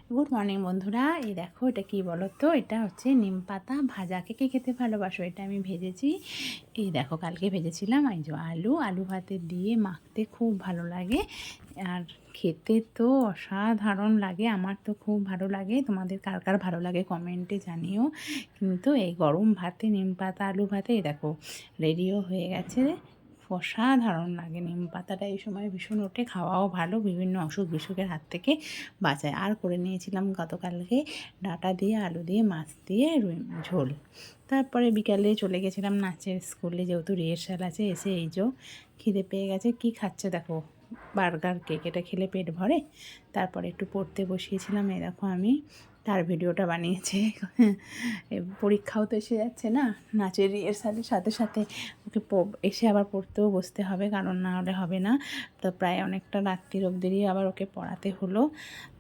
Good morning বন্ধুরা। এই দেখো এটা কি বলো তো, এটা হচ্ছে নিম পাতা ভাজা। কে কে খেতে ভালোবাসো? এটা আমি ভেজেছি। এই দেখো কালকে ভেজেছিলাম। এই যে আলু ভাতে দিয়ে মাখতে খুব ভালো লাগে, আর খেতে তো অসাধারণ লাগে। আমার তো খুব ভালো লাগে। তোমাদের কার কার ভালো লাগে কমেন্টে জানিও। কিন্তু এই গরম ভাতে নিম পাতা আলু ভাতে এই দেখো রেডিও হয়ে গেছে। অসাধারণ লাগে। নিম পাতাটা এই সময় ভীষণ ওঠে, খাওয়াও ভালো, বিভিন্ন অসুখ বিসুখের হাত থেকে বাঁচায়। আর করে নিয়েছিলাম গতকালকে ডাঁটা দিয়ে আলু দিয়ে মাছ দিয়ে ঝোল। তারপরে বিকালে চলে গেছিলাম নাচের স্কুলে, যেহেতু রিহার্সাল আছে। এসে এই যে খিদে পেয়ে গেছে, কি খাচ্ছে দেখো, বার্গার কেক। এটা খেলে পেট ভরে। তারপরে একটু পড়তে বসিয়েছিলাম। এই দেখো আমি তার ভিডিওটা বানিয়েছে। পরীক্ষাও তো এসে যাচ্ছে না, নাচের রিহার্সালের সাথে সাথে ওকে এসে আবার পড়তেও বসতে হবে, কারণ না হলে হবে না। তো প্রায় অনেকটা রাত্রির অবধিই আবার ওকে পড়াতে হলো।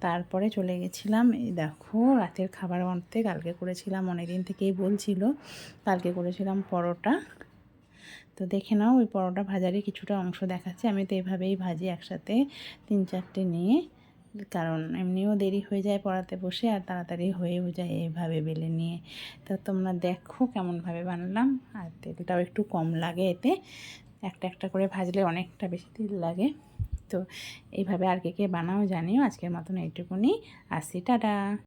তারপরে চলে গেছিলাম। এই দেখো রাতের খাবার বানাতে কালকে করেছিলাম, অনেক দিন থেকেই বলছিল। কালকে করেছিলাম পরোটা। তো দেখে নাও, ওই পরোটা ভাজারই কিছুটা অংশ দেখাচ্ছে। আমি তো এভাবেই ভাজি একসাথে 3-4টে নিয়ে, কারণ এমনিও দেরি হয়ে যায় পড়াতে বসে, আর তাড়াতাড়ি হয়েও যায় এইভাবে বেলে নিয়ে। তো তোমরা দেখো কেমনভাবে বানালাম। আর তেলটাও একটু কম লাগে এতে, একটা একটা করে ভাজলে অনেকটা বেশি তেল লাগে। তো এইভাবে আর কে কে বানাও জানিও। আজকের মতন এইটুকুনি। আসি, টাটা।